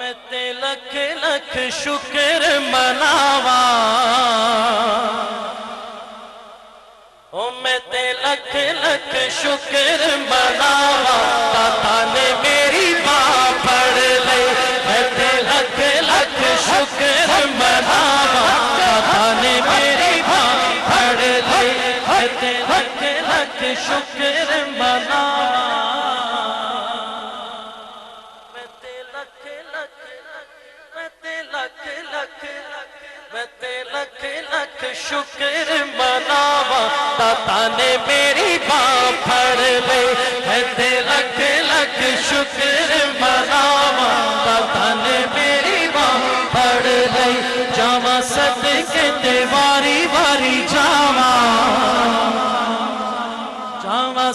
میں تے لکھ لکھ شکر مناوا میں تے لکھ لکھ شکر مناوا داتا نے میری ماں پڑھ لئی میں تے لکھ لکھ شکر مناوا داتا نے میری ماں پڑھ لئی میں تے لکھ لکھ شکر مناوا میں تے لکھ لکھ شکر مناوا داتا نے میری ماں پڑھ لئی میں تے لکھ لکھ شکر مناوا داتا نے میری ماں پڑھ لئی جاواں صدقے تے واری واری جاواں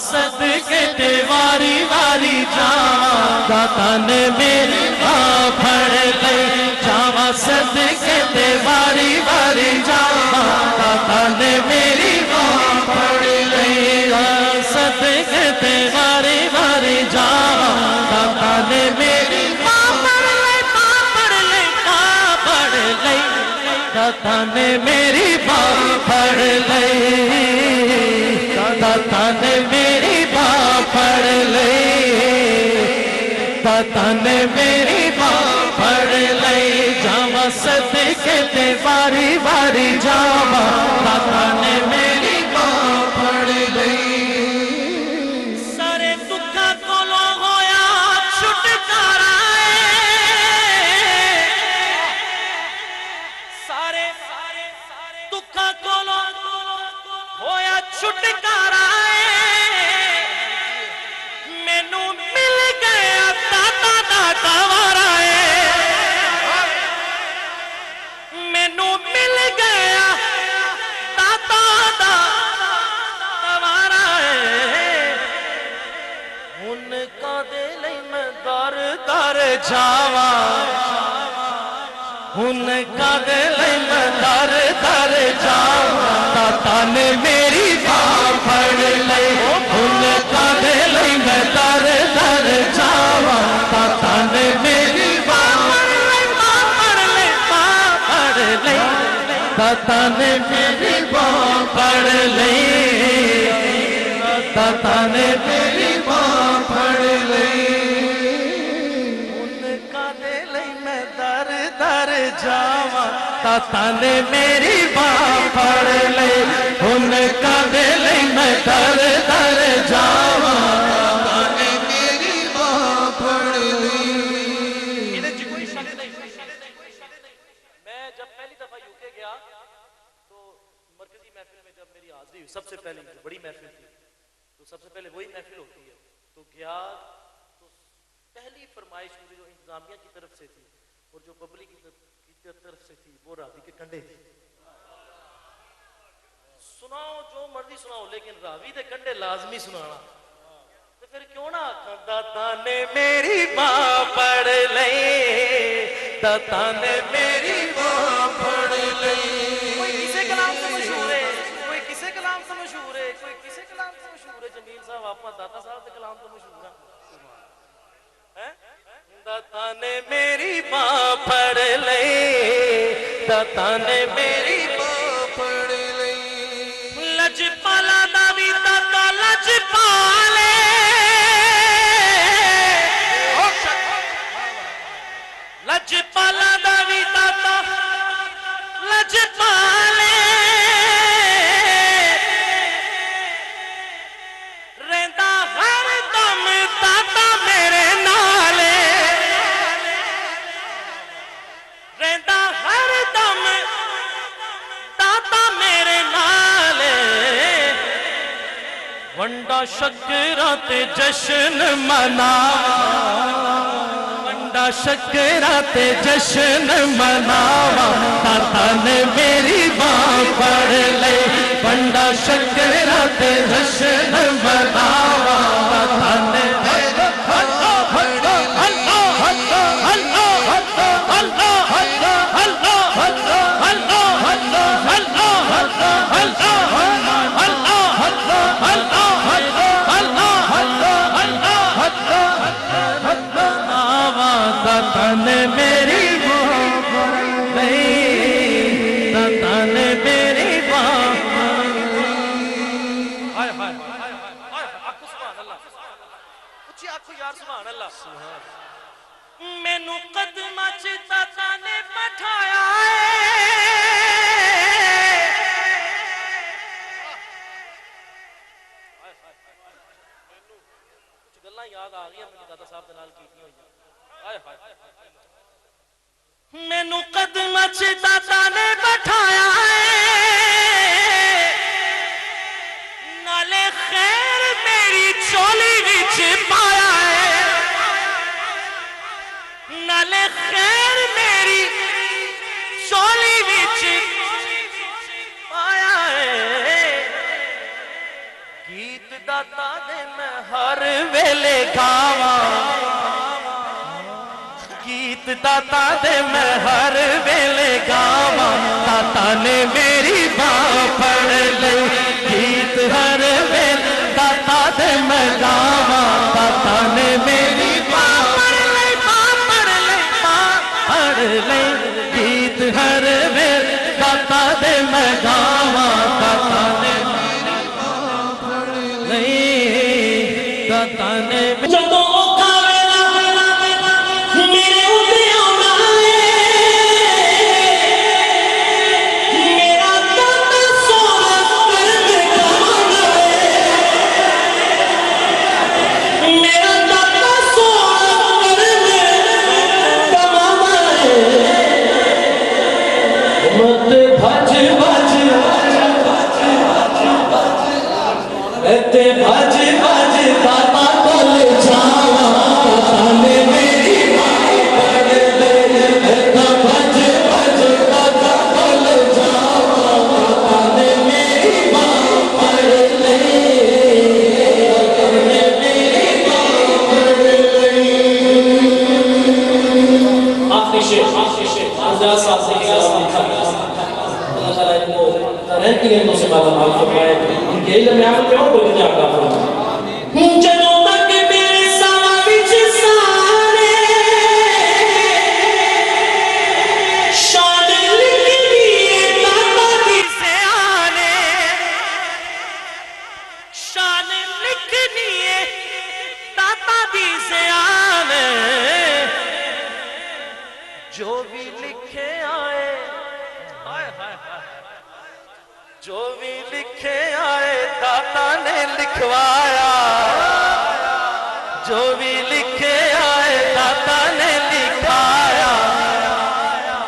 صدقے تے واری واری جاواں داتا نے میری ماں پڑھ لئی جاواں صدقے تے واری واری جاواں داتا نے میری ماں پڑھ لئی صدقے تے واری واری جاواں داتا نے میری ماں پڑھ لئی داتا نے میری ماں پڑھ لئی داتا نے میری ماں پڑھ لئی داتا نے میری ماں پڑھ لئی جاواں صدقے تے واری واری جاواں داتا نے میری ماں پڑھ لئی سارے دکھاں کولوں ہویا چھٹکارا سارے دکھاں کولوں ہویا چھٹکارا مینوں مل گیا داتا دا دوارا مینوں مل گیا داتا دا دوارا ہن کدے لئی میں در در جاواں ہن کدے لئی میں در در جاواں داتا نے میری ماں پڑھ لئی ہن کدے لئی میں در در جاواں داتا نے میری ماں پڑھ لئی داتا نے میری ماں پڑھ لئی داتا نے میری ماں پڑھ لئی ہن کدے لئی میں در در جاواں داتا نے میری ماں پڑھ لئی ہن کدے لئی میں در در جاواں داتا نے میری ماں پڑھ لئی میں جب پہلی دفعہ یو کے گیا تو مرکزی محفل میں جب میری حاضری ہوئی سب سے پہلے بڑی محفل تھی تو سب سے پہلے وہی محفل ہوتی ہے تو گیا تو پہلی فرمائش مجھے جو انتظامیہ کی طرف سے تھی اور جو پبلک کی طرف سے تھی وہ راوی کے کنڈے تھی سناؤ جو مرضی سناؤ لیکن راوی دے کنڈے لازمی سنانا تو پھر کیوں نہ آکھاں داتا نے میری ماں پڑھ لئی داتا نے میری ماں پڑھ لئی کوئی کسے کلام سے مشہور ہے کوئی کسے کلام سے مشہور ہے کوئی کسے کلام سے مشہور ہے جمیل صاحب آپ داتا صاحب کے کلام سے مشہور ہے داتا نے میری ماں پڑھ لئی داتا نے میری ماں پڑھ لئی لجپالا دا وی داتا لجپالے لجپالا دا وی داتا لجپالے رہندا ہر دم داتا میرے نالے رہندا ہر دم داتا میرے نالے ونڈا شکراں تے جشن مناواں ونڈا شکراں تے جشن مناواں داتا نے میری ماں پڑھ لئی ونڈا شکراں تے جشن مناواں داتا نے میری باہ پڑ لئی داتا نے میری باہ مینو قدماں چ داتا نے بٹھایا کچھ گلاں یاد آ گئی میں داتا صاحب دے نال کیتیاں ہوئیاں مینو قدماں چ داتا نے بٹھایا نالے خیر میری چولی وچ پایا نالے خیر میری چولی وچ پایا گیت داتا دے میں ہر ویلے گاواں گیت داتا دے میں ہر ویلے گاواں داتا نے میری باہ پڑ لئی گیت ہر ویلے داتا دے میں گاواں داتا نے میری باہ پڑ لئی گیت ہر ویلے داتا دے میں گاواں داتا نے میری باہ پڑ لئی داتا نے جدوں جو بھی لکھے آئے جو بھی لکھے آئے داتا نے لکھوایا جو بھی لکھے آئے داتا نے لکھایا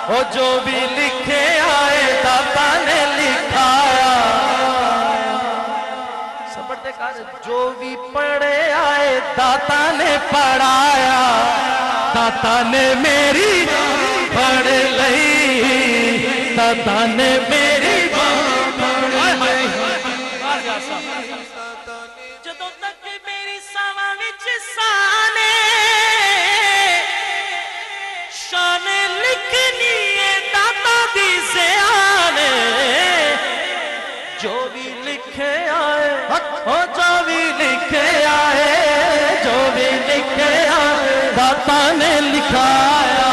وہ جو بھی لکھے آئے داتا نے لکھایا سبڑتے کہا جو بھی پڑھے آئے داتا نے پڑھایا داتا نے میری پڑھ لئی داتا نے میری جدوں تک میری ساواں وچ سانے شان لکھنی ہے داتا دی زیان جو بھی لکھے آئے جو بھی لکھے آئے جو بھی لکھے آئے داتا نے لکھایا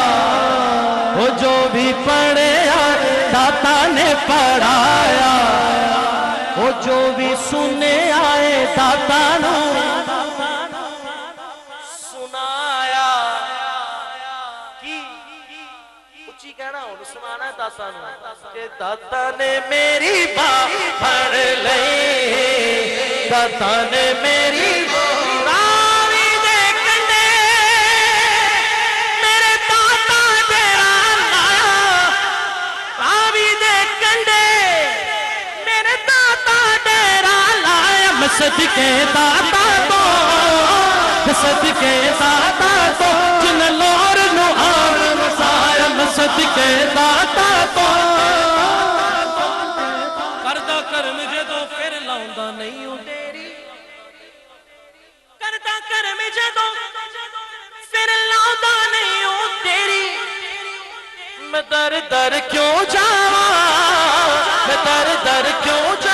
وہ جو بھی پڑھے آئے داتا نے پڑھایا وہ جو بھی سنے آئے داتا نو سنایا کی اچھی کہنا ہوں سنانا ہے داتا نو کہ داتا نے میری باہ پڑھ لئی داتا نے میری راوی دے کنڈے میرے داتا تیرا لایا راوی دے کنڈے میرے داتا تیرا لایا میں صدقے داتا تو صدقے داتا تو جن لور نو آر مسایا میں صدقے داتا تو کردہ کرم جدو پھر لاؤندہ نہیں ہوں تیری کردہ کرم جدو پھر لاؤندہ نہیں ہوں تیری میں در در کیوں جاواں میں در در کیوں جاواں